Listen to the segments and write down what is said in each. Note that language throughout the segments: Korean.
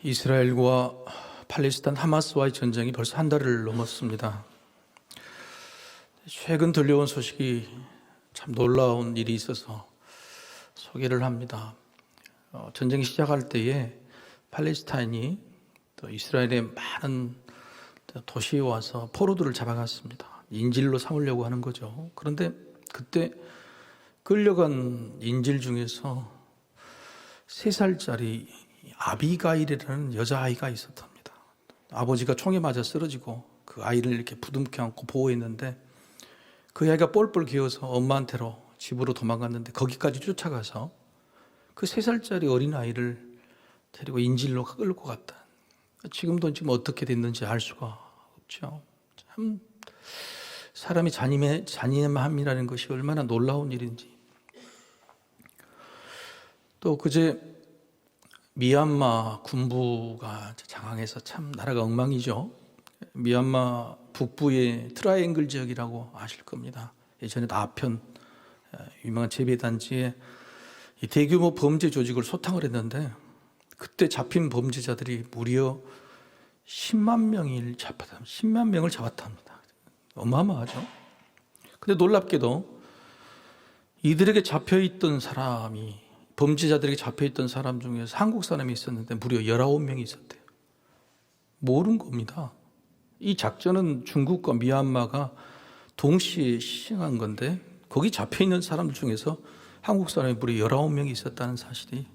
이스라엘과 팔레스타인 하마스와의 전쟁이 벌써 한 달을 넘었습니다. 최근 들려온 소식이 참 놀라운 일이 있어서 소개를 합니다. 전쟁이 시작할 때에 팔레스타인이 또 이스라엘의 많은 도시에 와서 포로들을 잡아갔습니다. 인질로 삼으려고 하는 거죠. 그런데 그때 끌려간 인질 중에서 3살짜리 아비가일이라는 여자아이가 있었답니다. 아버지가 총에 맞아 쓰러지고 그 아이를 이렇게 부둥켜 안고 보호했는데 그 아이가 뻘뻘 기어서 엄마한테로 집으로 도망갔는데 거기까지 쫓아가서 그 3살짜리 어린아이를 데리고 인질로 끌고 갔다. 지금 어떻게 됐는지 알 수가 없죠. 참 사람이 잔인함이라는 것이 얼마나 놀라운 일인지. 또 그제 미얀마 군부가 장악해서 참 나라가 엉망이죠. 미얀마 북부의 트라이앵글 지역이라고 아실 겁니다. 예전에 아편 유명한 재배단지에 대규모 범죄 조직을 소탕을 했는데 그때 잡힌 범죄자들이 무려 10만 명을 잡았답니다. 어마어마하죠. 근데 놀랍게도 이들에게 잡혀있던 사람이 범죄자들에게 잡혀있던 사람 중에서 한국 사람이 있었는데 무려 19명이 있었대요. 모른 겁니다. 이 작전은 중국과 미얀마가 동시에 시행한 건데 거기 잡혀있는 사람들 중에서 한국 사람이 무려 19명이 있었다는 사실이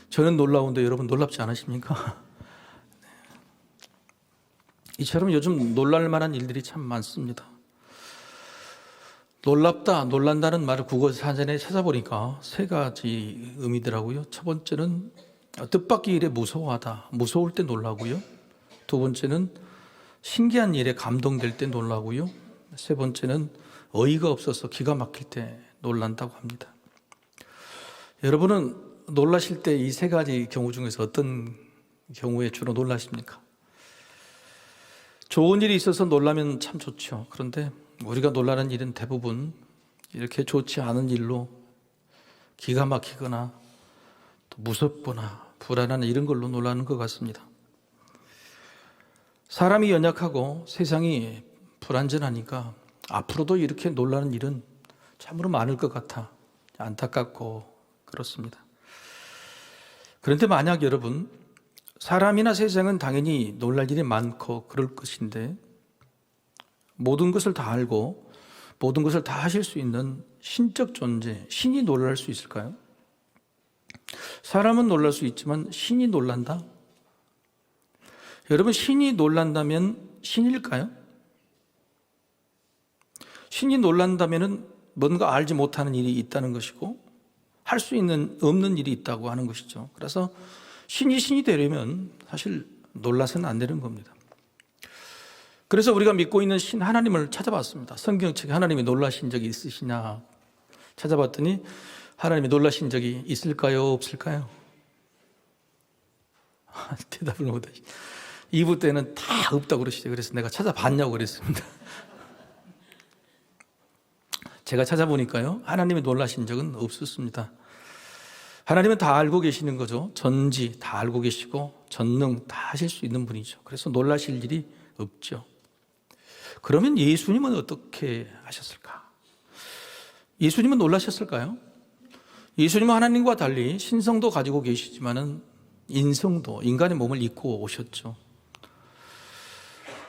저는 놀라운데 여러분 놀랍지 않으십니까? 이처럼 요즘 놀랄 만한 일들이 참 많습니다. 놀랍다, 놀란다는 말을 국어 사전에 찾아보니까 3가지 의미더라고요. 첫 번째는 뜻밖의 일에 무서워하다, 무서울 때 놀라고요. 두 번째는 신기한 일에 감동될 때 놀라고요. 세 번째는 어이가 없어서 기가 막힐 때 놀란다고 합니다. 여러분은 놀라실 때 이 3가지 경우 중에서 어떤 경우에 주로 놀라십니까? 좋은 일이 있어서 놀라면 참 좋죠. 그런데 우리가 놀라는 일은 대부분 이렇게 좋지 않은 일로 기가 막히거나 또 무섭거나 불안한 이런 걸로 놀라는 것 같습니다. 사람이 연약하고 세상이 불안전하니까 앞으로도 이렇게 놀라는 일은 참으로 많을 것 같아 안타깝고 그렇습니다. 그런데 만약 여러분, 사람이나 세상은 당연히 놀랄 일이 많고 그럴 것인데 모든 것을 다 알고 모든 것을 다 하실 수 있는 신적 존재, 신이 놀랄 수 있을까요? 사람은 놀랄 수 있지만 신이 놀란다? 여러분, 신이 놀란다면 신일까요? 신이 놀란다면 뭔가 알지 못하는 일이 있다는 것이고 할 수 없는 일이 있다고 하는 것이죠. 그래서 신이 되려면 사실 놀라서는 안 되는 겁니다. 그래서 우리가 믿고 있는 신 하나님을 찾아봤습니다. 성경책에 하나님이 놀라신 적이 있으시냐 찾아봤더니 하나님이 놀라신 적이 있을까요? 없을까요? 대답을 못하시죠. 2부 때는 다 없다고 그러시죠. 그래서 내가 찾아봤냐고 그랬습니다. 제가 찾아보니까요, 하나님이 놀라신 적은 없었습니다. 하나님은 다 알고 계시는 거죠. 전지 다 알고 계시고 전능 다 하실 수 있는 분이죠. 그래서 놀라실 일이 없죠. 그러면 예수님은 어떻게 하셨을까? 예수님은 놀라셨을까요? 예수님은 하나님과 달리 신성도 가지고 계시지만은 인성도, 인간의 몸을 입고 오셨죠.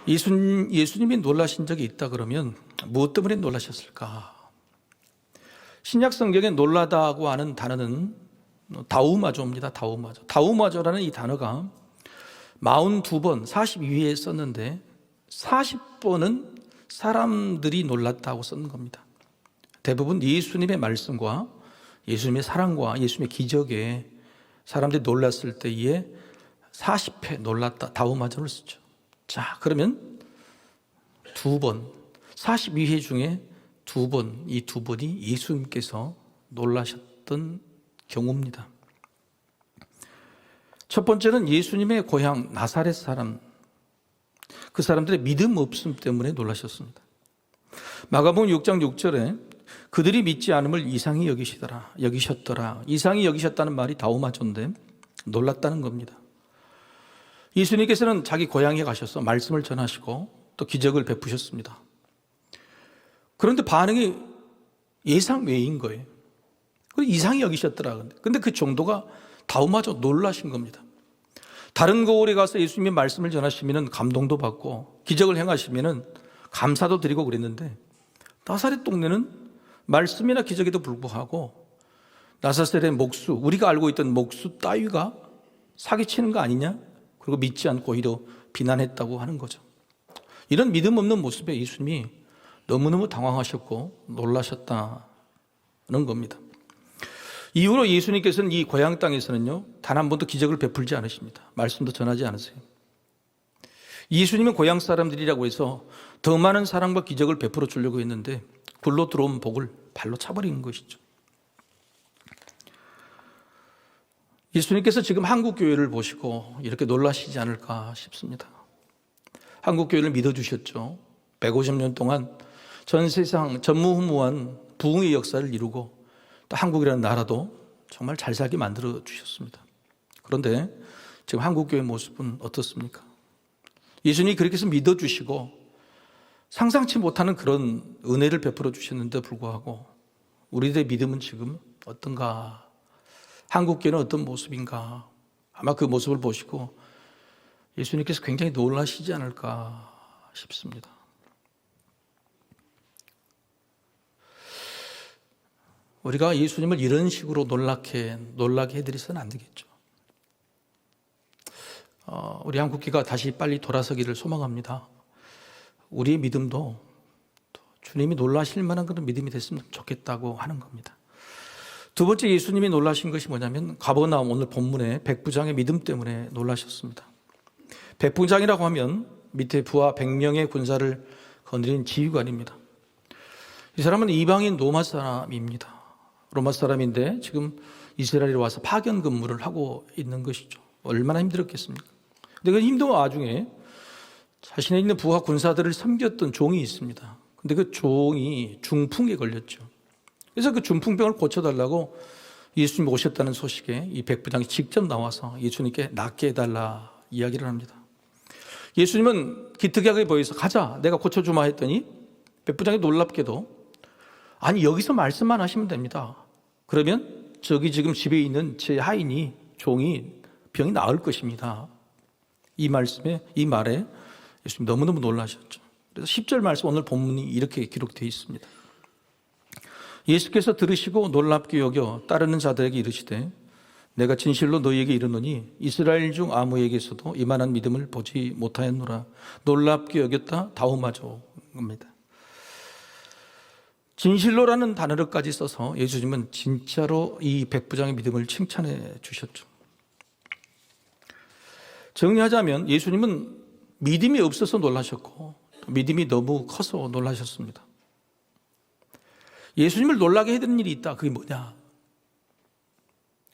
예수님이 놀라신 적이 있다 그러면 무엇 때문에 놀라셨을까? 신약 성경에 놀라다고 하는 단어는 다우마조입니다. 다우마조라는 이 단어가 42번, 42회에 썼는데 40번은 사람들이 놀랐다고 쓴 겁니다. 대부분 예수님의 말씀과 예수님의 사랑과 예수님의 기적에 사람들이 놀랐을 때에 40회 놀랐다, 다우마조를 쓰죠. 자, 그러면 2번, 42회 중에 2번, 이 2번이 예수님께서 놀라셨던 경우입니다. 첫 번째는 예수님의 고향 나사렛 사람, 그 사람들의 믿음 없음 때문에 놀라셨습니다. 마가복음 6장 6절에 그들이 믿지 않음을 이상히 여기셨더라. 이상히 여기셨다는 말이 다우마조인데 놀랐다는 겁니다. 예수님께서는 자기 고향에 가셔서 말씀을 전하시고 또 기적을 베푸셨습니다. 그런데 반응이 예상 외인 거예요. 이상히 여기셨더라. 근데 그 정도가 다우마저 놀라신 겁니다. 다른 고을에 가서 예수님의 말씀을 전하시면 감동도 받고 기적을 행하시면 감사도 드리고 그랬는데, 나사렛 동네는 말씀이나 기적에도 불구하고 나사렛의 목수, 우리가 알고 있던 목수 따위가 사기치는 거 아니냐? 그리고 믿지 않고 오히려 비난했다고 하는 거죠. 이런 믿음 없는 모습에 예수님이 너무너무 당황하셨고 놀라셨다는 겁니다. 이후로 예수님께서는 이 고향 땅에서는요, 단 한 번도 기적을 베풀지 않으십니다. 말씀도 전하지 않으세요. 예수님은 고향 사람들이라고 해서 더 많은 사랑과 기적을 베풀어 주려고 했는데 굴로 들어온 복을 발로 차버린 것이죠. 예수님께서 지금 한국 교회를 보시고 이렇게 놀라시지 않을까 싶습니다. 한국 교회를 믿어주셨죠. 150년 동안 전 세상 전무후무한 부흥의 역사를 이루고 또 한국이라는 나라도 정말 잘 살게 만들어 주셨습니다. 그런데 지금 한국 교회 모습은 어떻습니까? 예수님이 그렇게 해서 믿어주시고 상상치 못하는 그런 은혜를 베풀어 주셨는데 불구하고 우리들의 믿음은 지금 어떤가? 한국 교회는 어떤 모습인가? 아마 그 모습을 보시고 예수님께서 굉장히 놀라시지 않을까 싶습니다. 우리가 예수님을 이런 식으로 놀라게 해드려서는 안 되겠죠. 우리 한국교회가 다시 빨리 돌아서기를 소망합니다. 우리의 믿음도 주님이 놀라실 만한 그런 믿음이 됐으면 좋겠다고 하는 겁니다. 두 번째 예수님이 놀라신 것이 뭐냐면 가버나움, 오늘 본문의 백부장의 믿음 때문에 놀라셨습니다. 백부장이라고 하면 밑에 부하 100명의 군사를 거느린 지휘관입니다. 이 사람은 이방인 로마 사람입니다. 로마 사람인데 지금 이스라엘에 와서 파견 근무를 하고 있는 것이죠. 얼마나 힘들었겠습니까? 근데 그 힘든 와중에 자신의 있는 부하 군사들을 섬겼던 종이 있습니다. 근데 그 종이 중풍에 걸렸죠. 그래서 그 중풍병을 고쳐달라고 예수님이 오셨다는 소식에 이 백부장이 직접 나와서 예수님께 낫게 해달라 이야기를 합니다. 예수님은 기특하게 보여서 가자, 내가 고쳐주마 했더니 백부장이 놀랍게도 아니 여기서 말씀만 하시면 됩니다. 그러면 저기 지금 집에 있는 제 하인이 종이 병이 나을 것입니다. 이 말에 예수님 너무너무 놀라셨죠. 그래서 10절 말씀 오늘 본문이 이렇게 기록되어 있습니다. 예수께서 들으시고 놀랍게 여겨 따르는 자들에게 이르시되 내가 진실로 너희에게 이르노니 이스라엘 중 아무에게서도 이만한 믿음을 보지 못하였노라. 놀랍게 여겼다 다우마죠 겁니다. 진실로라는 단어를까지 써서 예수님은 진짜로 이 백부장의 믿음을 칭찬해 주셨죠. 정리하자면 예수님은 믿음이 없어서 놀라셨고 믿음이 너무 커서 놀라셨습니다. 예수님을 놀라게 해드린 일이 있다. 그게 뭐냐?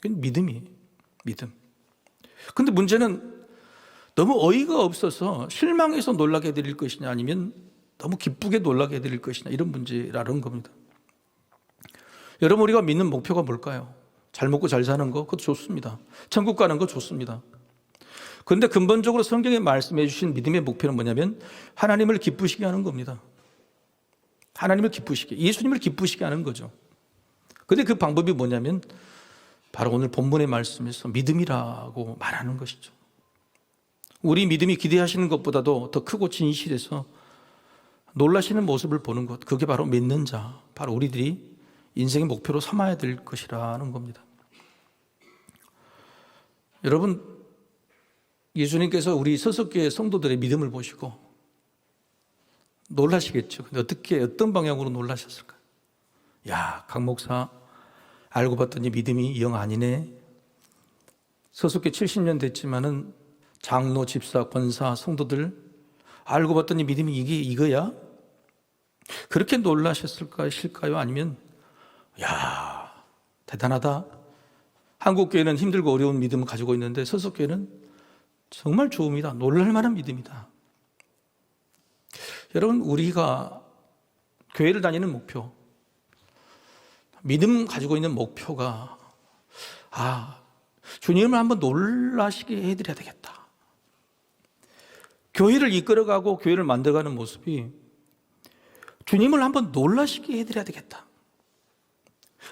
그건 믿음. 근데 문제는 너무 어이가 없어서 실망해서 놀라게 해드릴 것이냐 아니면 너무 기쁘게 놀라게 해드릴 것이냐 이런 문제라는 겁니다. 여러분 우리가 믿는 목표가 뭘까요? 잘 먹고 잘 사는 거 그것도 좋습니다. 천국 가는 거 좋습니다. 그런데 근본적으로 성경에 말씀해 주신 믿음의 목표는 뭐냐면 하나님을 기쁘시게 하는 겁니다. 하나님을 기쁘시게, 예수님을 기쁘시게 하는 거죠. 그런데 그 방법이 뭐냐면 바로 오늘 본문의 말씀에서 믿음이라고 말하는 것이죠. 우리 믿음이 기대하시는 것보다도 더 크고 진실해서 놀라시는 모습을 보는 것, 그게 바로 믿는 자, 바로 우리들이 인생의 목표로 삼아야 될 것이라는 겁니다. 여러분, 예수님께서 우리 서석교회 성도들의 믿음을 보시고 놀라시겠죠. 근데 어떤 방향으로 놀라셨을까요? 야, 강 목사 알고 봤더니 믿음이 영 아니네. 서석교회 70년 됐지만은 장로, 집사, 권사, 성도들 알고 봤더니 믿음이 이거야? 그렇게 놀라셨을까요? 아니면 야, 대단하다. 한국교회는 힘들고 어려운 믿음을 가지고 있는데 서석교회는 정말 좋습니다. 놀랄만한 믿음이다. 여러분 우리가 교회를 다니는 목표, 믿음 가지고 있는 목표가 주님을 한번 놀라시게 해드려야 되겠다. 교회를 이끌어가고 교회를 만들어가는 모습이 주님을 한번 놀라시게 해드려야 되겠다,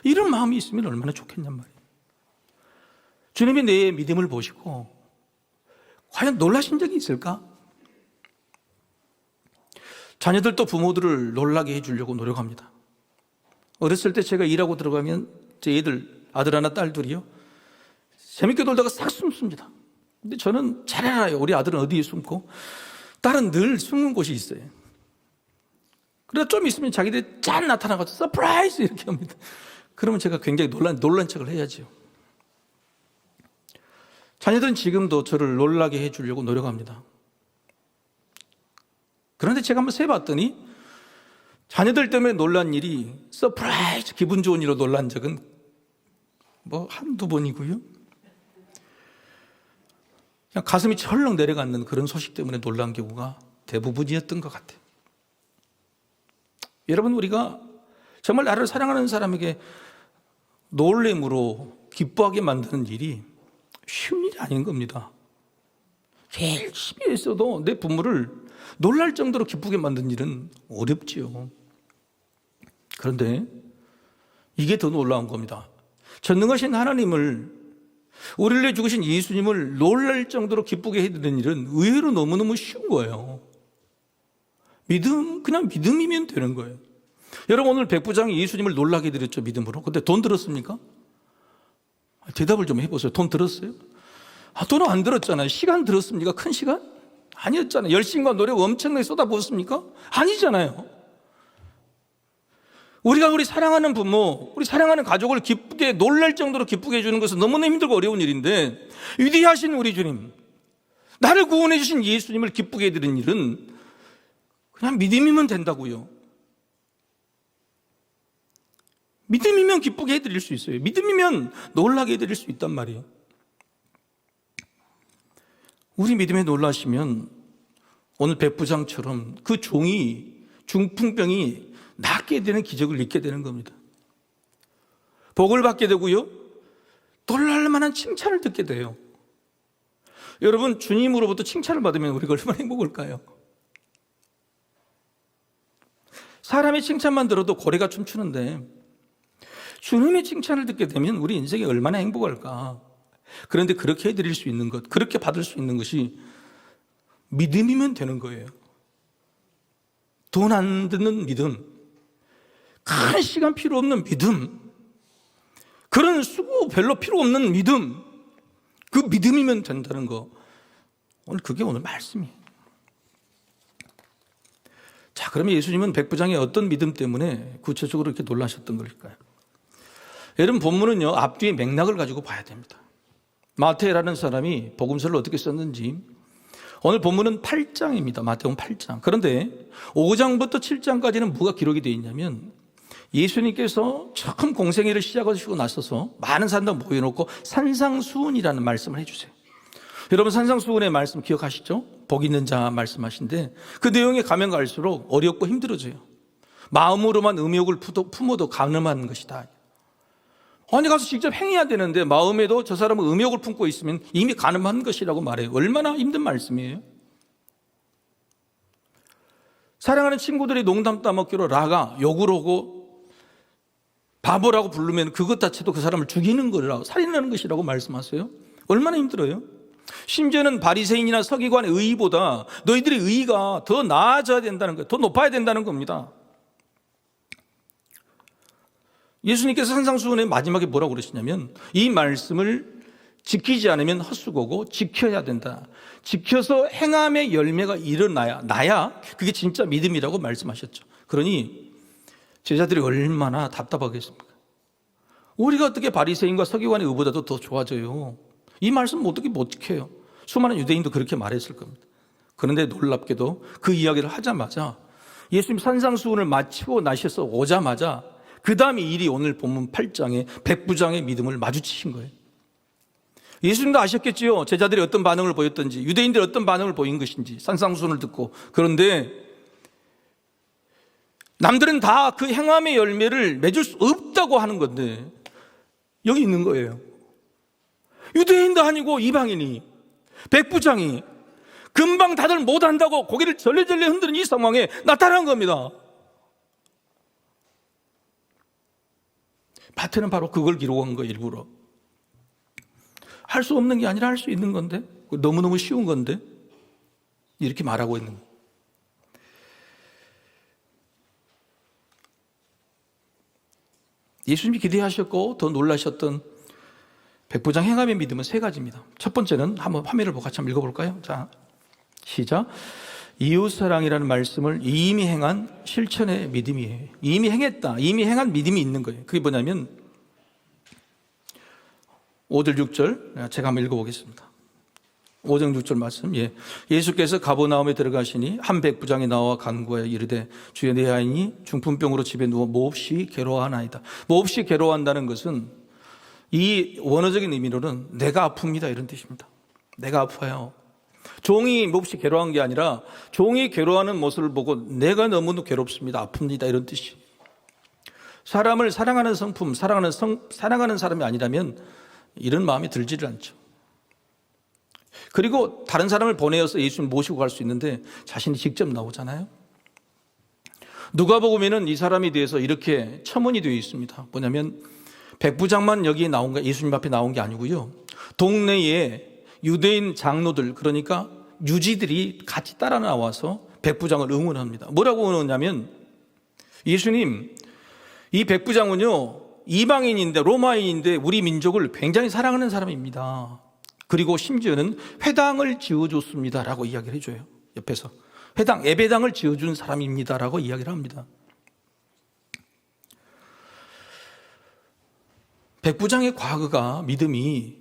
이런 마음이 있으면 얼마나 좋겠냔 말이에요. 주님이 내 믿음을 보시고 과연 놀라신 적이 있을까? 자녀들도 부모들을 놀라게 해주려고 노력합니다. 어렸을 때 제가 일하고 들어가면 제 애들, 아들 하나 딸 둘이요, 재밌게 놀다가 싹 숨습니다. 근데 저는 잘 알아요. 우리 아들은 어디에 숨고 딸은 늘 숨는 곳이 있어요. 그러다 좀 있으면 자기들이 짠 나타나가지고 서프라이즈 이렇게 합니다. 그러면 제가 굉장히 놀란 척을 해야죠. 자녀들은 지금도 저를 놀라게 해주려고 노력합니다. 그런데 제가 한번 세봤더니 자녀들 때문에 놀란 일이 서프라이즈, 기분 좋은 일로 놀란 적은 한두 번이고요. 그냥 가슴이 철렁 내려가는 그런 소식 때문에 놀란 경우가 대부분이었던 것 같아요. 여러분, 우리가 정말 나를 사랑하는 사람에게 놀램으로 기뻐하게 만드는 일이 쉬운 일이 아닌 겁니다. 열심히 했어도 내 부모를 놀랄 정도로 기쁘게 만든 일은 어렵지요. 그런데 이게 더 놀라운 겁니다. 전능하신 하나님을, 우리를 위해 죽으신 예수님을 놀랄 정도로 기쁘게 해드리는 일은 의외로 너무너무 쉬운 거예요. 그냥 믿음이면 되는 거예요. 여러분, 오늘 백부장이 예수님을 놀라게 해드렸죠, 믿음으로. 근데 돈 들었습니까? 대답을 좀 해보세요. 돈 들었어요? 돈은 안 들었잖아요. 시간 들었습니까? 큰 시간? 아니었잖아요. 열심과 노력 엄청나게 쏟아부었습니까? 아니잖아요. 우리가 우리 사랑하는 부모, 우리 사랑하는 가족을 기쁘게, 놀랄 정도로 기쁘게 해주는 것은 너무나 힘들고 어려운 일인데, 위대하신 우리 주님, 나를 구원해 주신 예수님을 기쁘게 해드리는 일은 그냥 믿음이면 된다고요. 믿음이면 기쁘게 해드릴 수 있어요. 믿음이면 놀라게 해드릴 수 있단 말이에요. 우리 믿음에 놀라시면 오늘 백부장처럼 그 종이, 중풍병이 낫게 되는 기적을 잊게 되는 겁니다. 복을 받게 되고요, 놀랄 만한 칭찬을 듣게 돼요. 여러분, 주님으로부터 칭찬을 받으면 우리가 얼마나 행복할까요? 사람의 칭찬만 들어도 고래가 춤추는데 주님의 칭찬을 듣게 되면 우리 인생이 얼마나 행복할까? 그런데 그렇게 해드릴 수 있는 것, 그렇게 받을 수 있는 것이 믿음이면 되는 거예요. 돈 안 드는 믿음, 큰 시간 필요 없는 믿음, 그런 수고 별로 필요 없는 믿음, 그 믿음이면 된다는 거, 그게 오늘 말씀이에요. 자, 그러면 예수님은 백부장의 어떤 믿음 때문에 구체적으로 이렇게 놀라셨던 걸까요? 여러분, 본문은요, 앞뒤의 맥락을 가지고 봐야 됩니다. 마태라는 사람이 복음서를 어떻게 썼는지, 오늘 본문은 8장입니다. 마태복음 8장. 그런데 5장부터 7장까지는 뭐가 기록이 되어 있냐면, 예수님께서 처음 공생애를 시작하시고 나서서 많은 사람들 모여놓고 산상수훈이라는 말씀을 해주세요. 여러분, 산상수훈의 말씀 기억하시죠? 복 있는 자 말씀하신데 그 내용에 가면 갈수록 어렵고 힘들어져요. 마음으로만 음욕을 품어도 가늠한 것이다. 어디 가서 직접 행해야 되는데 마음에도 저 사람은 음욕을 품고 있으면 이미 가늠한 것이라고 말해요. 얼마나 힘든 말씀이에요. 사랑하는 친구들이 농담 따먹기로 라가 욕을 하고 바보라고 부르면 그것 자체도 그 사람을 죽이는 거라고, 살인하는 것이라고 말씀하세요. 얼마나 힘들어요. 심지어는 바리새인이나 서기관의 의의보다 너희들의 의의가 더 나아져야 된다는 거예요. 더 높아야 된다는 겁니다. 예수님께서 산상수훈의 마지막에 뭐라고 그러시냐면, 이 말씀을 지키지 않으면 헛수고고 지켜야 된다. 지켜서 행함의 열매가 나야 그게 진짜 믿음이라고 말씀하셨죠. 그러니 제자들이 얼마나 답답하겠습니까? 우리가 어떻게 바리새인과 서기관의 의보다도 더 좋아져요? 이 말씀 어떻게 못 지켜요? 수많은 유대인도 그렇게 말했을 겁니다. 그런데 놀랍게도 그 이야기를 하자마자 예수님 산상수훈을 마치고 나셔서 오자마자 그 다음 일이 오늘 본문 8장에 백부장의 믿음을 마주치신 거예요. 예수님도 아셨겠지요. 제자들이 어떤 반응을 보였던지, 유대인들이 어떤 반응을 보인 것인지, 산상수훈을 듣고. 그런데 남들은 다 그 행함의 열매를 맺을 수 없다고 하는 건데 여기 있는 거예요. 유대인도 아니고 이방인이, 백부장이 금방 다들 못한다고 고개를 절레절레 흔드는 이 상황에 나타난 겁니다. 마태는 바로 그걸 기록한 거예요. 일부러 할 수 없는 게 아니라 할 수 있는 건데, 너무너무 쉬운 건데 이렇게 말하고 있는 거예요. 예수님이 기대하셨고 더 놀라셨던 백부장 행함의 믿음은 세 가지입니다. 첫 번째는 한번 화면을 보고 같이 한번 읽어볼까요? 자, 시작. 이웃사랑이라는 말씀을 이미 행한 실천의 믿음이에요. 이미 행했다, 이미 행한 믿음이 있는 거예요. 그게 뭐냐면 5절 6절 제가 한번 읽어보겠습니다. 5절 6절 말씀. 예수께서 가버나움에 들어가시니 한 백부장이 나와 간구하여 이르되 주여 내 아이니 중풍병으로 집에 누워 몹시 괴로워하나이다. 몹시 괴로워한다는 것은 이 원어적인 의미로는 내가 아픕니다 이런 뜻입니다. 내가 아파요. 종이 몹시 괴로워한 게 아니라 종이 괴로워하는 모습을 보고 내가 너무도 괴롭습니다, 아픕니다 이런 뜻이. 사람을 사랑하는 성품, 사랑하는 사람이 아니라면 이런 마음이 들지를 않죠. 그리고 다른 사람을 보내어서 예수님 모시고 갈 수 있는데 자신이 직접 나오잖아요. 누가복음에는 이 사람에 대해서 이렇게 첨언이 되어 있습니다. 뭐냐면 백부장만 여기에 나온 게, 예수님 앞에 나온 게 아니고요, 동네에 유대인 장로들, 그러니까 유지들이 같이 따라 나와서 백부장을 응원합니다. 뭐라고 응원하냐면, 예수님, 이 백부장은요 이방인인데, 로마인인데 우리 민족을 굉장히 사랑하는 사람입니다. 그리고 심지어는 회당을 지어줬습니다 라고 이야기를 해줘요. 옆에서 회당, 예배당을 지어준 사람입니다 라고 이야기를 합니다. 백부장의 과거가, 믿음이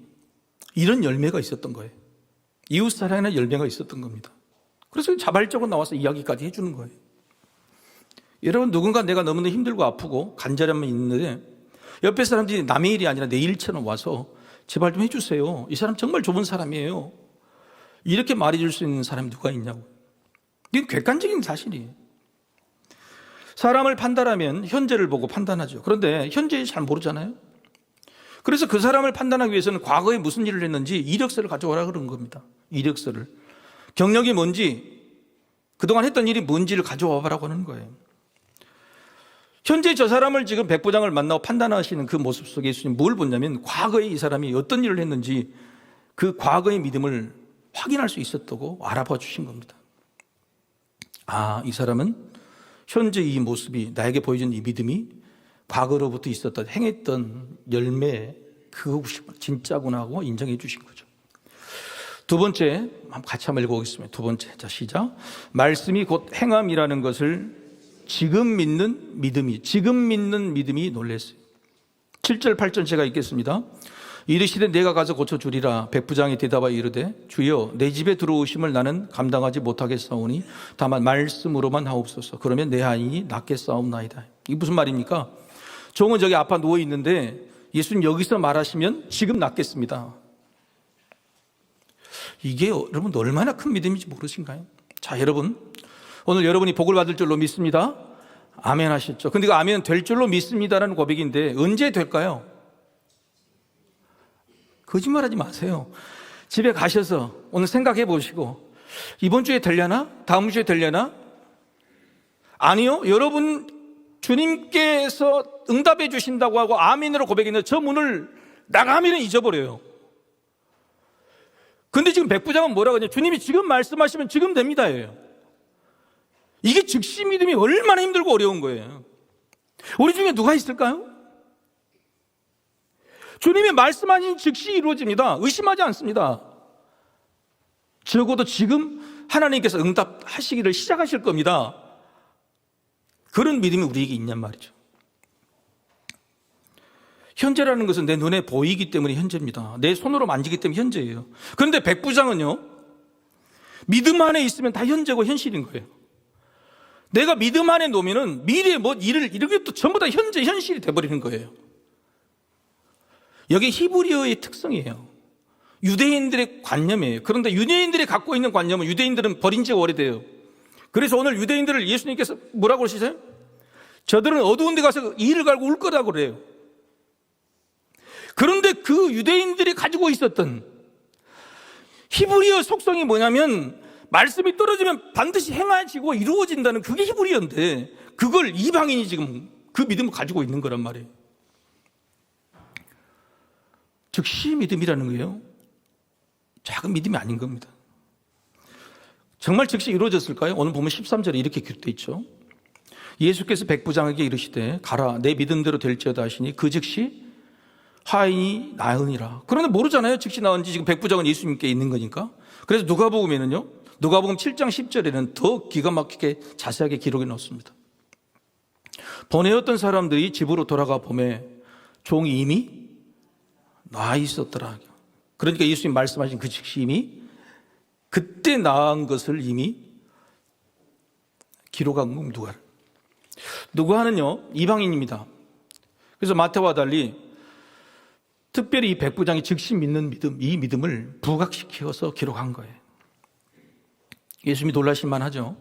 이런 열매가 있었던 거예요. 이웃사랑이라는 열매가 있었던 겁니다. 그래서 자발적으로 나와서 이야기까지 해주는 거예요. 여러분, 누군가 내가 너무나 힘들고 아프고 간절함이 있는데 옆에 사람들이 남의 일이 아니라 내 일처럼 와서 제발 좀 해주세요, 이 사람 정말 좋은 사람이에요, 이렇게 말해줄 수 있는 사람이 누가 있냐고. 이건 객관적인 사실이에요. 사람을 판단하면 현재를 보고 판단하죠. 그런데 현재 잘 모르잖아요. 그래서 그 사람을 판단하기 위해서는 과거에 무슨 일을 했는지 이력서를 가져오라 그런 겁니다. 이력서를, 경력이 뭔지, 그동안 했던 일이 뭔지를 가져와보라고 하는 거예요. 현재 저 사람을 지금 백부장을 만나고 판단하시는 그 모습 속에 예수님이 뭘 보냐면, 과거에 이 사람이 어떤 일을 했는지 그 과거의 믿음을 확인할 수 있었다고 알아봐 주신 겁니다. 아, 이 사람은 현재 이 모습이, 나에게 보여준 이 믿음이 과거로부터 있었던, 행했던 열매, 그것이 진짜구나 하고 인정해 주신 거죠. 두 번째, 같이 한번 읽어보겠습니다. 두 번째, 자, 시작. 말씀이 곧 행함이라는 것을 지금 믿는 믿음이 놀랐어요. 7절 8절 제가 읽겠습니다. 이르시되 내가 가서 고쳐주리라. 백부장이 대답하여 이르되 주여, 내 집에 들어오심을 나는 감당하지 못하겠사오니 다만 말씀으로만 하옵소서. 그러면 내 아인이 낫겠사옵나이다. 이게 무슨 말입니까? 종은 저기 아파 누워 있는데 예수님 여기서 말하시면 지금 낫겠습니다. 이게 여러분 얼마나 큰 믿음인지 모르신가요? 자, 여러분, 오늘 여러분이 복을 받을 줄로 믿습니다. 아멘 하셨죠? 근데 그 아멘 될 줄로 믿습니다라는 고백인데 언제 될까요? 거짓말하지 마세요. 집에 가셔서 오늘 생각해 보시고, 이번 주에 되려나? 다음 주에 되려나? 아니요. 여러분, 주님께서 응답해 주신다고 하고 아멘으로 고백했는데 저 문을 나가면 잊어버려요. 근데 지금 백부장은 뭐라고 하냐? 주님이 지금 말씀하시면 지금 됩니다예요. 이게 즉시 믿음이 얼마나 힘들고 어려운 거예요. 우리 중에 누가 있을까요? 주님이 말씀하신 즉시 이루어집니다. 의심하지 않습니다. 적어도 지금 하나님께서 응답하시기를 시작하실 겁니다. 그런 믿음이 우리에게 있냔 말이죠. 현재라는 것은 내 눈에 보이기 때문에 현재입니다. 내 손으로 만지기 때문에 현재예요. 그런데 백부장은요, 믿음 안에 있으면 다 현재고 현실인 거예요. 내가 믿음 안에 놓으면은 미래에 뭐 일을 이렇게 또 전부 다 현재, 현실이 돼버리는 거예요. 여기 히브리어의 특성이에요. 유대인들의 관념이에요. 그런데 유대인들이 갖고 있는 관념은 유대인들은 버린 지가 오래돼요. 그래서 오늘 유대인들을 예수님께서 뭐라고 그러시세요? 저들은 어두운 데 가서 이를 갈고 울 거라고 그래요. 그런데 그 유대인들이 가지고 있었던 히브리어 속성이 뭐냐면 말씀이 떨어지면 반드시 행하시고 이루어진다는 그게 히브리어인데 그걸 이방인이 지금 그 믿음을 가지고 있는 거란 말이에요. 즉시 믿음이라는 거예요. 작은 믿음이 아닌 겁니다. 정말 즉시 이루어졌을까요? 오늘 보면 13절에 이렇게 기록되어 있죠. 예수께서 백부장에게 이르시되 가라 내 믿음대로 될지어다 하시니 그 즉시 화인이 나으니라. 그런데 모르잖아요. 즉시 나은지. 지금 백부장은 예수님께 있는 거니까. 그래서 누가복음에는요, 누가복음 7장 10절에는 더 기가 막히게 자세하게 기록해 놓습니다. 보내었던 사람들이 집으로 돌아가 보매 종이 이미 나 있었더라. 그러니까 예수님 말씀하신 그 즉시 이미 그때 나은 것을 이미 기록한 건 누가는요 이방인입니다. 그래서 마태와 달리 특별히 이 백부장이 즉시 믿는 믿음, 이 믿음을 부각시켜서 기록한 거예요. 예수님이 놀라실 만하죠.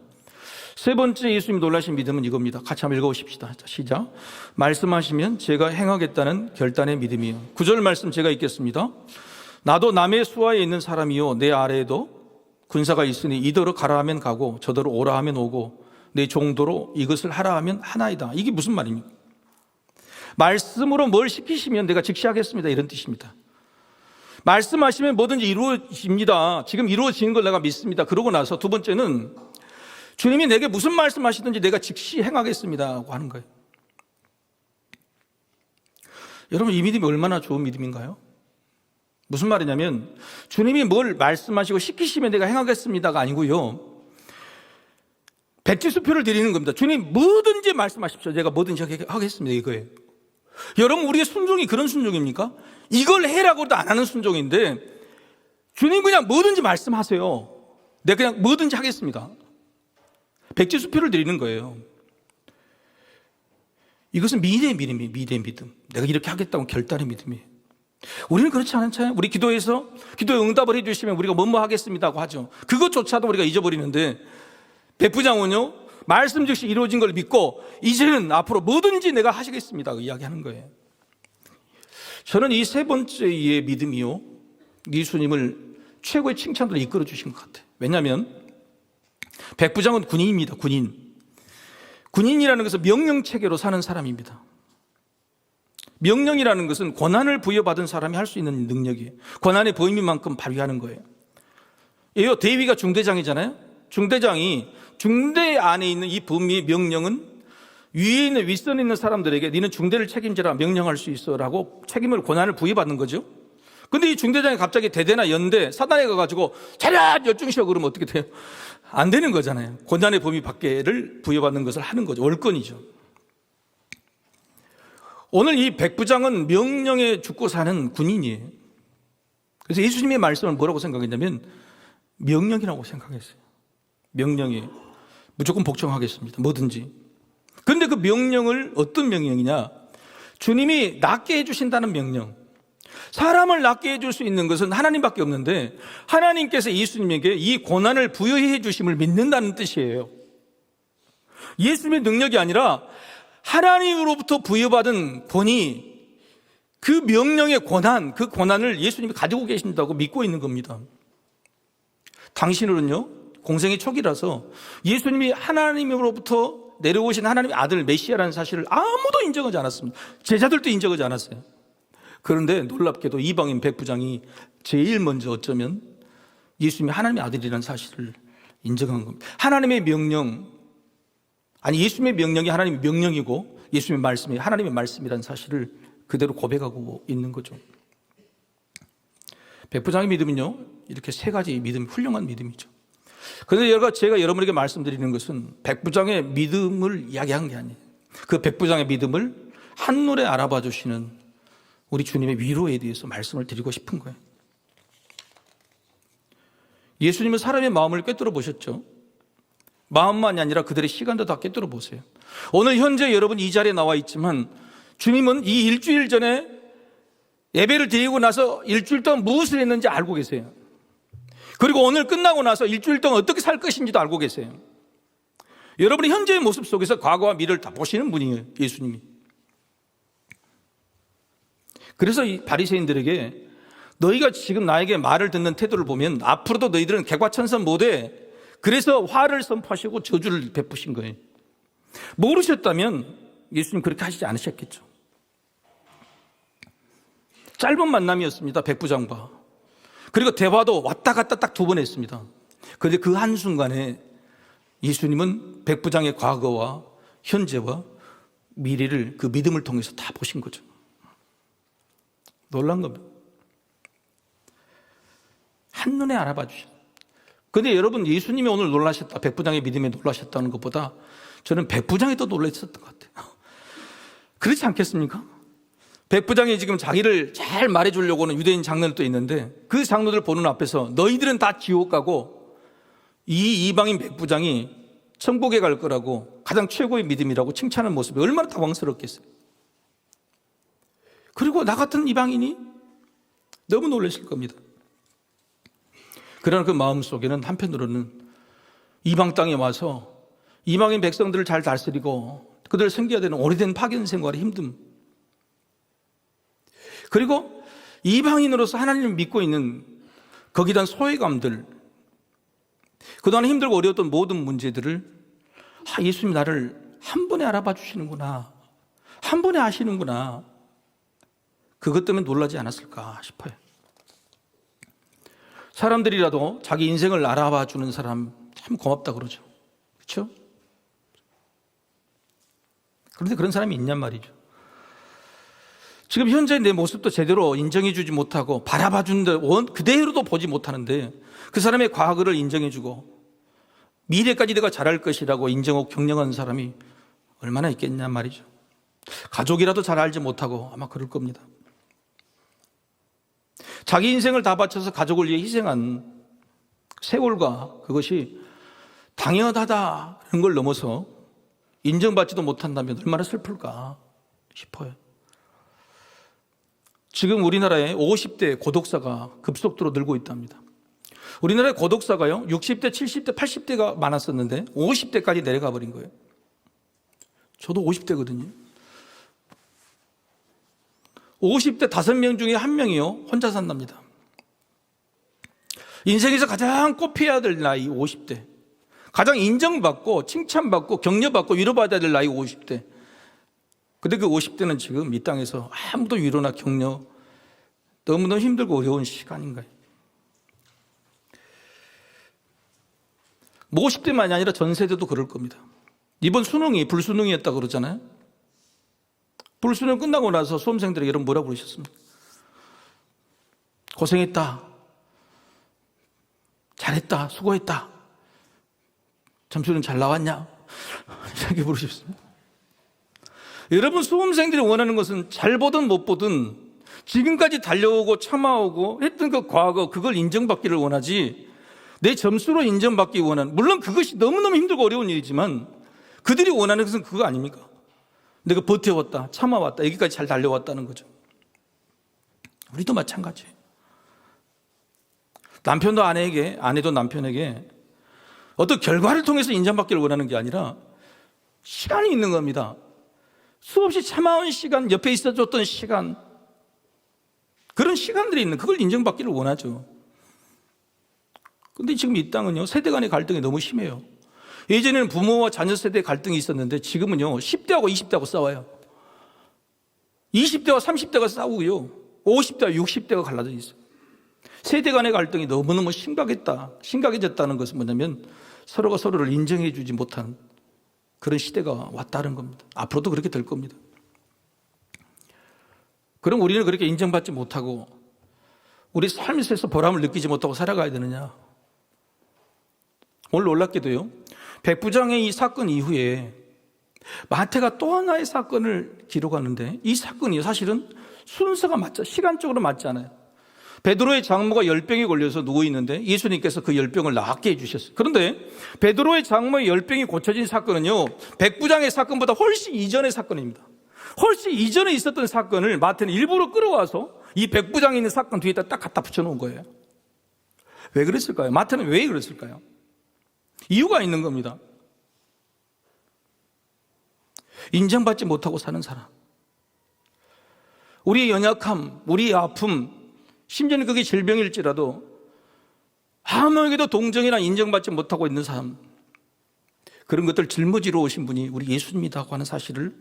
세 번째 예수님이 놀라신 믿음은 이겁니다. 같이 한번 읽어보십시다. 시작. 말씀하시면 제가 행하겠다는 결단의 믿음이요. 9절 말씀 제가 읽겠습니다. 나도 남의 수하에 있는 사람이요 내 아래에도 군사가 있으니 이더러 가라 하면 가고 저더러 오라 하면 오고 내 종도로 이것을 하라 하면 하나이다. 이게 무슨 말입니까? 말씀으로 뭘 시키시면 내가 즉시 하겠습니다, 이런 뜻입니다. 말씀하시면 뭐든지 이루어집니다. 지금 이루어지는 걸 내가 믿습니다. 그러고 나서 두 번째는 주님이 내게 무슨 말씀하시든지 내가 즉시 행하겠습니다 하고 하는 거예요. 여러분, 이 믿음이 얼마나 좋은 믿음인가요? 무슨 말이냐면 주님이 뭘 말씀하시고 시키시면 내가 행하겠습니다가 아니고요, 백지수표를 드리는 겁니다. 주님 뭐든지 말씀하십시오. 제가 뭐든지 하겠습니다, 이거예요. 여러분, 우리의 순종이 그런 순종입니까? 이걸 해라고도 안 하는 순종인데 주님 그냥 뭐든지 말씀하세요. 내가 그냥 뭐든지 하겠습니다. 백지수표를 드리는 거예요. 이것은 미래의 믿음이에요. 미래의 믿음. 내가 이렇게 하겠다고 결단의 믿음이에요. 우리는 그렇지 않잖아요. 우리 기도에서 기도에 응답을 해주시면 우리가 뭐뭐 하겠습니다 하고 하죠. 그것조차도 우리가 잊어버리는데 백부장은요, 말씀 즉시 이루어진 걸 믿고 이제는 앞으로 뭐든지 내가 하시겠습니다 이야기하는 거예요. 저는 이 세 번째의 믿음이요, 예수님을 최고의 칭찬으로 이끌어 주신 것 같아요. 왜냐하면 백부장은 군인입니다. 군인이라는 것은 명령체계로 사는 사람입니다. 명령이라는 것은 권한을 부여받은 사람이 할 수 있는 능력이에요. 권한의 범위만큼 발휘하는 거예요. 예요, 대위가 중대장이잖아요. 중대장이 중대 안에 있는 이 범위의 명령은 위에 있는 윗선에 있는 사람들에게 니는 중대를 책임지라 명령할 수 있어 라고 책임을 권한을 부여받는 거죠. 근데 이 중대장이 갑자기 대대나 연대 사단에 가가지고 차렷 열중시켜 그러면 어떻게 돼요? 안 되는 거잖아요. 권한의 범위 밖에를 부여받는 것을 하는 거죠. 월권이죠. 오늘 이 백부장은 명령에 죽고 사는 군인이에요. 그래서 예수님의 말씀을 뭐라고 생각했냐면 명령이라고 생각했어요. 명령이 무조건 복종하겠습니다. 뭐든지. 그런데 그 명령을 어떤 명령이냐? 주님이 낫게 해주신다는 명령. 사람을 낫게 해줄 수 있는 것은 하나님밖에 없는데 하나님께서 예수님에게 이 권한을 부여해 주심을 믿는다는 뜻이에요. 예수님의 능력이 아니라 하나님으로부터 부여받은 권위, 그 명령의 권한, 그 권한을 예수님이 가지고 계신다고 믿고 있는 겁니다. 당신으로는요, 공생의 초기라서 예수님이 하나님으로부터 내려오신 하나님의 아들 메시아라는 사실을 아무도 인정하지 않았습니다. 제자들도 인정하지 않았어요. 그런데 놀랍게도 이방인 백부장이 제일 먼저 어쩌면 예수님이 하나님의 아들이라는 사실을 인정한 겁니다. 하나님의 명령, 아니 예수님의 명령이 하나님의 명령이고 예수님의 말씀이 하나님의 말씀이라는 사실을 그대로 고백하고 있는 거죠. 백부장의 믿음은요, 이렇게 세 가지 믿음, 훌륭한 믿음이죠. 그런데 제가 여러분에게 말씀드리는 것은 백부장의 믿음을 이야기한 게 아니에요. 그 백부장의 믿음을 한눈에 알아봐 주시는 우리 주님의 위로에 대해서 말씀을 드리고 싶은 거예요. 예수님은 사람의 마음을 꿰뚫어 보셨죠. 마음만이 아니라 그들의 시간도 다 꿰뚫어 보세요. 오늘 현재 여러분 이 자리에 나와 있지만 주님은 이 일주일 전에 예배를 드리고 나서 일주일 동안 무엇을 했는지 알고 계세요. 그리고 오늘 끝나고 나서 일주일 동안 어떻게 살 것인지도 알고 계세요. 여러분이 현재의 모습 속에서 과거와 미래를 다 보시는 분이에요, 예수님이. 그래서 이 바리새인들에게 너희가 지금 나에게 말을 듣는 태도를 보면 앞으로도 너희들은 개과천선 못해. 그래서 화를 선포하시고 저주를 베푸신 거예요. 모르셨다면 예수님 그렇게 하시지 않으셨겠죠. 짧은 만남이었습니다. 백부장과. 그리고 대화도 왔다 갔다 딱 2번 했습니다. 그런데 그 한순간에 예수님은 백부장의 과거와 현재와 미래를 그 믿음을 통해서 다 보신 거죠. 놀란 겁니다. 한눈에 알아봐 주셨어요. 그런데 여러분, 예수님이 오늘 놀라셨다, 백부장의 믿음에 놀라셨다는 것보다 저는 백부장이 더 놀랐었던 것 같아요. 그렇지 않겠습니까? 백부장이 지금 자기를 잘 말해주려고 하는 유대인 장로들도 있는데 그 장로들 보는 앞에서 너희들은 다 지옥 가고 이 이방인 백부장이 천국에 갈 거라고 가장 최고의 믿음이라고 칭찬하는 모습이 얼마나 당황스럽겠어요. 그리고 나 같은 이방인이 너무 놀라실 겁니다. 그러나 그 마음 속에는 한편으로는 이방 땅에 와서 이방인 백성들을 잘 다스리고 그들을 섬겨야 되는 오래된 파견 생활의 힘듦, 그리고 이방인으로서 하나님을 믿고 있는 거기에 대한 소외감들, 그동안 힘들고 어려웠던 모든 문제들을 예수님이 나를 한 번에 알아봐 주시는구나, 한 번에 아시는구나, 그것 때문에 놀라지 않았을까 싶어요. 사람들이라도 자기 인생을 알아봐 주는 사람 참 고맙다 그러죠. 그렇죠? 그런데 그런 사람이 있냔 말이죠. 지금 현재 내 모습도 제대로 인정해 주지 못하고 바라봐 주는데 그대로도 보지 못하는데 그 사람의 과거를 인정해 주고 미래까지 내가 잘할 것이라고 인정하고 격려하는 사람이 얼마나 있겠냔 말이죠. 가족이라도 잘 알지 못하고 아마 그럴 겁니다. 자기 인생을 다 바쳐서 가족을 위해 희생한 세월과 그것이 당연하다는 걸 넘어서 인정받지도 못한다면 얼마나 슬플까 싶어요. 지금 우리나라에 50대 고독사가 급속도로 늘고 있답니다. 우리나라의 고독사가요 60대, 70대, 80대가 많았었는데 50대까지 내려가 버린 거예요. 저도 50대거든요. 50대 5명 중에 1명이요 혼자 산답니다. 인생에서 가장 꽃피해야 될 나이 50대, 가장 인정받고 칭찬받고 격려받고 위로받아야 될 나이 50대. 근데 그 50대는 지금 이 땅에서 아무도 위로나 격려, 너무너무 힘들고 어려운 시간인 거예요. 뭐 50대만이 아니라 전 세대도 그럴 겁니다. 이번 수능이 불수능이었다고 그러잖아요. 불수능 끝나고 나서 수험생들에게 여러분 뭐라고 그러셨습니까? 고생했다, 잘했다, 수고했다, 점수는 잘 나왔냐? 이렇게 물으셨습니다. 여러분, 수험생들이 원하는 것은 잘 보든 못 보든 지금까지 달려오고 참아오고 했던 그 과거, 그걸 인정받기를 원하지, 내 점수로 인정받기 원하는, 물론 그것이 너무너무 힘들고 어려운 일이지만 그들이 원하는 것은 그거 아닙니까? 내가 버텨왔다, 참아왔다, 여기까지 잘 달려왔다는 거죠. 우리도 마찬가지예요. 남편도 아내에게, 아내도 남편에게 어떤 결과를 통해서 인정받기를 원하는 게 아니라 시간이 있는 겁니다. 수없이 참아온 시간, 옆에 있어줬던 시간, 그런 시간들이 있는, 그걸 인정받기를 원하죠. 그런데 지금 이 땅은요 세대 간의 갈등이 너무 심해요. 예전에는 부모와 자녀 세대의 갈등이 있었는데 지금은요 10대하고 20대하고 싸워요. 20대와 30대가 싸우고요 50대와 60대가 갈라져 있어요. 세대 간의 갈등이 너무너무 심각해졌다는 것은 뭐냐면 서로가 서로를 인정해 주지 못한 그런 시대가 왔다는 겁니다. 앞으로도 그렇게 될 겁니다. 그럼 우리는 그렇게 인정받지 못하고 우리 삶에서 보람을 느끼지 못하고 살아가야 되느냐? 오늘 놀랍게도요 백부장의 이 사건 이후에 마태가 또 하나의 사건을 기록하는데 이 사건이 사실은 순서가 시간적으로 맞지 않아요. 베드로의 장모가 열병이 걸려서 누워있는데 예수님께서 그 열병을 낫게 해주셨어요. 그런데 베드로의 장모의 열병이 고쳐진 사건은요 백부장의 사건보다 훨씬 이전의 사건입니다. 훨씬 이전에 있었던 사건을 마태는 일부러 끌어와서 이 백부장이 있는 사건 뒤에다 딱 갖다 붙여놓은 거예요. 왜 그랬을까요? 마태는 왜 그랬을까요? 이유가 있는 겁니다. 인정받지 못하고 사는 사람, 우리의 연약함, 우리의 아픔, 심지어는 그게 질병일지라도 아무에게도 동정이나 인정받지 못하고 있는 삶, 그런 것들 짊어지러 오신 분이 우리 예수님이라고 하는 사실을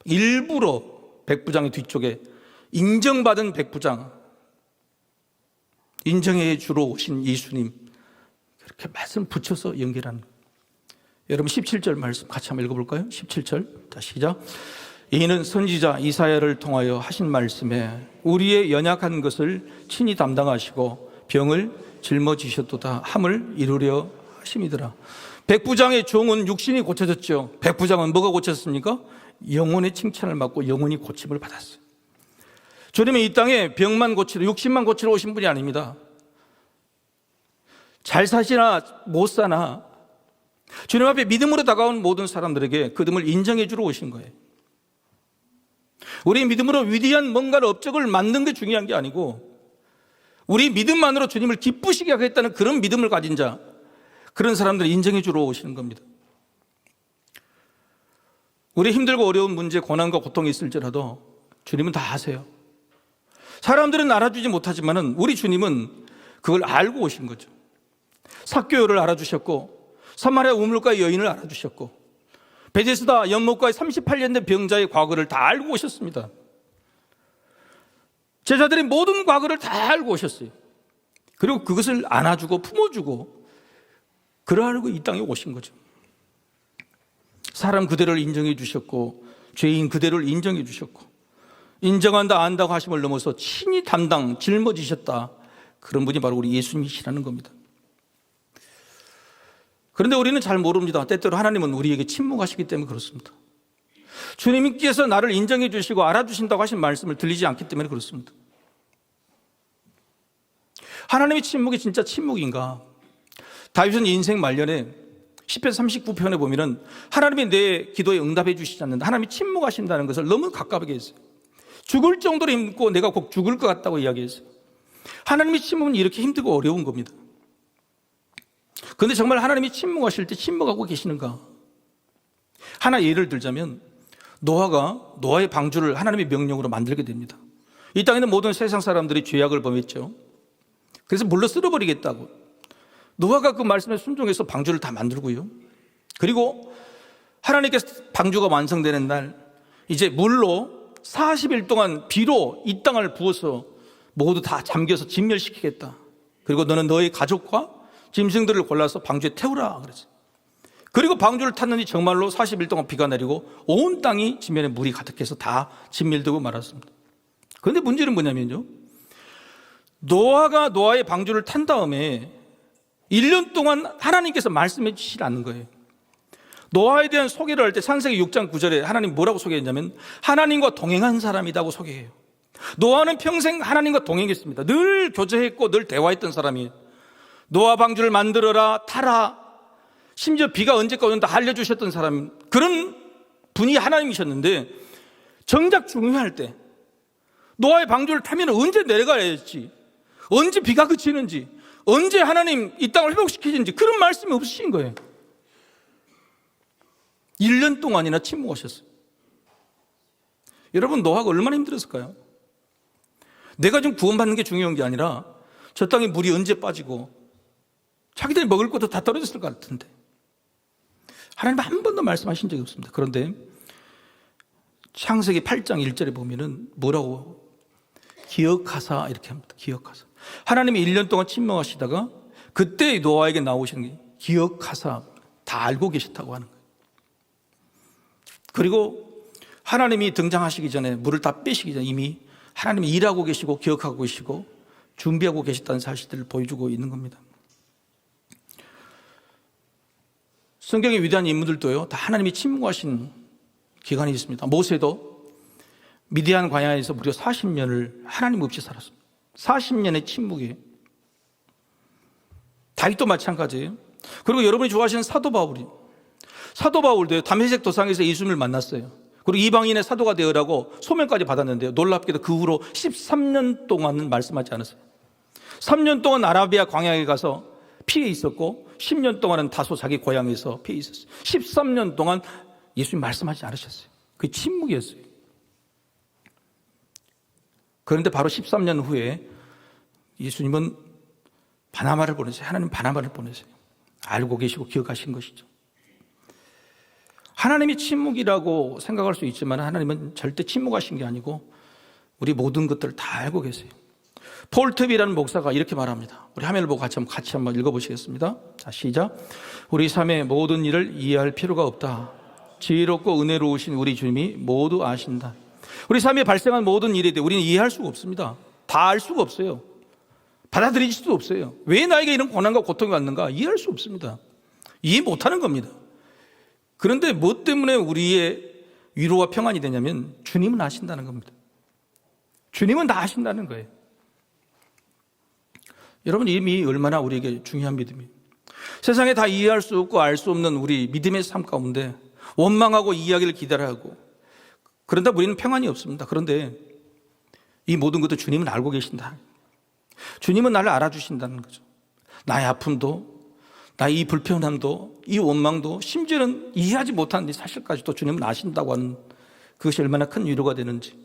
일부러 백부장의 뒤쪽에 인정받은 백부장, 인정해 주러 오신 예수님, 그렇게 말씀 붙여서 연결하는 거예요. 여러분 17절 말씀 같이 한번 읽어볼까요? 17절 자 시작. 이는 선지자 이사야를 통하여 하신 말씀에 우리의 연약한 것을 친히 담당하시고 병을 짊어지셨도다 함을 이루려 하심이더라. 백부장의 종은 육신이 고쳐졌죠. 백부장은 뭐가 고쳤습니까? 영혼의 칭찬을 받고 영혼이 고침을 받았어요. 주님은 이 땅에 병만 고치러, 육신만 고치러 오신 분이 아닙니다. 잘 사시나 못 사나 주님 앞에 믿음으로 다가온 모든 사람들에게 그들을 인정해 주러 오신 거예요. 우리 믿음으로 위대한 뭔가를 업적을 만든 게 중요한 게 아니고 우리 믿음만으로 주님을 기쁘시게 하겠다는 그런 믿음을 가진 자, 그런 사람들을 인정해 주러 오시는 겁니다. 우리 힘들고 어려운 문제, 고난과 고통이 있을지라도 주님은 다 아세요. 사람들은 알아주지 못하지만 우리 주님은 그걸 알고 오신 거죠. 삭개오를 알아주셨고 사마리아 우물가의 여인을 알아주셨고 베데스다 연못가의 38년 된 병자의 과거를 다 알고 오셨습니다. 제자들의 모든 과거를 다 알고 오셨어요. 그리고 그것을 안아주고 품어주고 그러하고 이 땅에 오신 거죠. 사람 그대로를 인정해 주셨고 죄인 그대로를 인정해 주셨고 인정한다 안다고 하심을 넘어서 친히 담당 짊어지셨다. 그런 분이 바로 우리 예수님이시라는 겁니다. 그런데 우리는 잘 모릅니다. 때때로 하나님은 우리에게 침묵하시기 때문에 그렇습니다. 주님께서 나를 인정해 주시고 알아주신다고 하신 말씀을 들리지 않기 때문에 그렇습니다. 하나님의 침묵이 진짜 침묵인가? 다윗은 인생 말년에 시편 39편에 보면은 하나님이 내 기도에 응답해 주시지 않는다, 하나님이 침묵하신다는 것을 너무 가깝게 했어요. 죽을 정도로 힘들고 내가 곧 죽을 것 같다고 이야기했어요. 하나님의 침묵은 이렇게 힘들고 어려운 겁니다. 그런데 정말 하나님이 침묵하실 때 침묵하고 계시는가? 하나 예를 들자면 노아의 방주를 하나님의 명령으로 만들게 됩니다. 이 땅에 있는 모든 세상 사람들이 죄악을 범했죠. 그래서 물로 쓸어버리겠다고 노아가 그 말씀에 순종해서 방주를 다 만들고요. 그리고 하나님께서 방주가 완성되는 날 이제 물로 40일 동안 비로 이 땅을 부어서 모두 다 잠겨서 진멸시키겠다. 그리고 너는 너의 가족과 짐승들을 골라서 방주에 태우라 그랬어요. 그리고 방주를 탔느니 정말로 40일 동안 비가 내리고 온 땅이 지면에 물이 가득해서 다 진멸되고 말았습니다. 그런데 문제는 뭐냐면요, 노아가 노아의 방주를 탄 다음에 1년 동안 하나님께서 말씀해 주시지 않는 거예요. 노아에 대한 소개를 할 때 창세기 6장 9절에 하나님 뭐라고 소개했냐면 하나님과 동행한 사람이라고 소개해요. 노아는 평생 하나님과 동행했습니다. 늘 교제했고 늘 대화했던 사람이에요. 노아 방주를 만들어라, 타라, 심지어 비가 언제까지 온다 알려주셨던 사람, 그런 분이 하나님이셨는데 정작 중요할 때 노아의 방주를 타면 언제 내려가야 할지, 언제 비가 그치는지, 언제 하나님 이 땅을 회복시키는지 그런 말씀이 없으신 거예요. 1년 동안이나 침묵하셨어요. 여러분 노아가 얼마나 힘들었을까요? 내가 좀 구원받는 게 중요한 게 아니라 저 땅에 물이 언제 빠지고 자기들이 먹을 것도 다 떨어졌을 것 같은데 하나님은 한 번도 말씀하신 적이 없습니다. 그런데 창세기 8장 1절에 보면은 뭐라고? 기억하사 이렇게 합니다. 기억하사. 하나님이 1년 동안 침묵하시다가 그때 노아에게 나오시는 게 기억하사, 다 알고 계셨다고 하는 거예요. 그리고 하나님이 등장하시기 전에 물을 다 빼시기 전에 이미 하나님이 일하고 계시고 기억하고 계시고 준비하고 계셨다는 사실들을 보여주고 있는 겁니다. 성경의 위대한 인물들도요, 다 하나님이 침묵하신 기간이 있습니다. 모세도 미디안 광야에서 무려 40년을 하나님 없이 살았습니다. 40년의 침묵이에요. 다윗도 마찬가지예요. 그리고 여러분이 좋아하시는 사도 바울도요, 담메색 도상에서 예수님을 만났어요. 그리고 이방인의 사도가 되어라고 소명까지 받았는데요, 놀랍게도 그 후로 13년 동안은 말씀하지 않았어요. 3년 동안 아라비아 광야에 가서 피해 있었고 10년 동안은 다소 자기 고향에서 피해 있었어요. 13년 동안 예수님 말씀하지 않으셨어요. 그게 침묵이었어요. 그런데 바로 13년 후에 예수님은 바나바를 보내세요. 하나님 바나바를 보내세요. 알고 계시고 기억하신 것이죠. 하나님이 침묵이라고 생각할 수 있지만 하나님은 절대 침묵하신 게 아니고 우리 모든 것들을 다 알고 계세요. 폴 트비라는 목사가 이렇게 말합니다. 우리 화면을 보고 같이 한번 읽어보시겠습니다. 자, 시작. 우리 삶의 모든 일을 이해할 필요가 없다. 지혜롭고 은혜로우신 우리 주님이 모두 아신다. 우리 삶에 발생한 모든 일에 대해 우리는 이해할 수가 없습니다. 다 알 수가 없어요. 받아들일 수도 없어요. 왜 나에게 이런 고난과 고통이 왔는가 이해할 수 없습니다. 이해 못하는 겁니다. 그런데 뭐 때문에 우리의 위로와 평안이 되냐면 주님은 아신다는 겁니다. 주님은 다 아신다는 거예요. 여러분, 이미 얼마나 우리에게 중요한 믿음이에요. 세상에 다 이해할 수 없고 알 수 없는 우리 믿음의 삶 가운데 원망하고 이야기를 기다려하고 그런다 우리는 평안이 없습니다. 그런데 이 모든 것도 주님은 알고 계신다. 주님은 나를 알아주신다는 거죠. 나의 아픔도, 나의 이 불편함도, 이 원망도, 심지어는 이해하지 못하는 이 사실까지도 주님은 아신다고 하는 그것이 얼마나 큰 위로가 되는지.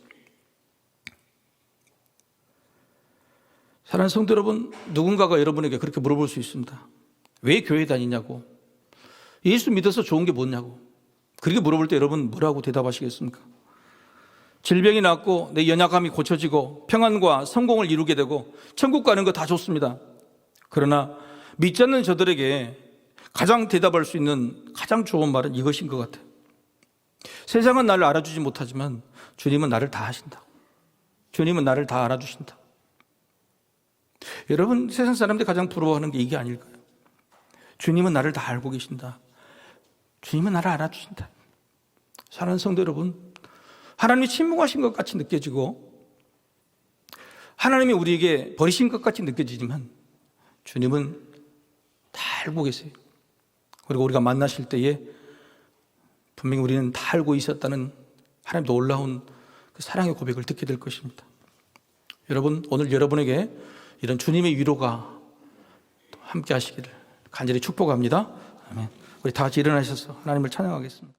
사랑하는 성도 여러분, 누군가가 여러분에게 그렇게 물어볼 수 있습니다. 왜 교회 다니냐고, 예수 믿어서 좋은 게 뭐냐고. 그렇게 물어볼 때 여러분 뭐라고 대답하시겠습니까? 질병이 낫고 내 연약함이 고쳐지고 평안과 성공을 이루게 되고 천국 가는 거 다 좋습니다. 그러나 믿지 않는 저들에게 가장 대답할 수 있는 가장 좋은 말은 이것인 것 같아요. 세상은 나를 알아주지 못하지만 주님은 나를 다 아신다. 주님은 나를 다 알아주신다. 여러분, 세상 사람들이 가장 부러워하는 게 이게 아닐까요? 주님은 나를 다 알고 계신다. 주님은 나를 알아주신다. 사랑하는 성도 여러분, 하나님이 침묵하신 것 같이 느껴지고 하나님이 우리에게 버리신 것 같이 느껴지지만 주님은 다 알고 계세요. 그리고 우리가 만나실 때에 분명히 우리는 다 알고 있었다는 하나님 놀라운 그 사랑의 고백을 듣게 될 것입니다. 여러분, 오늘 여러분에게 이런 주님의 위로가 함께 하시기를 간절히 축복합니다. 아멘. 우리 다 같이 일어나셔서 하나님을 찬양하겠습니다.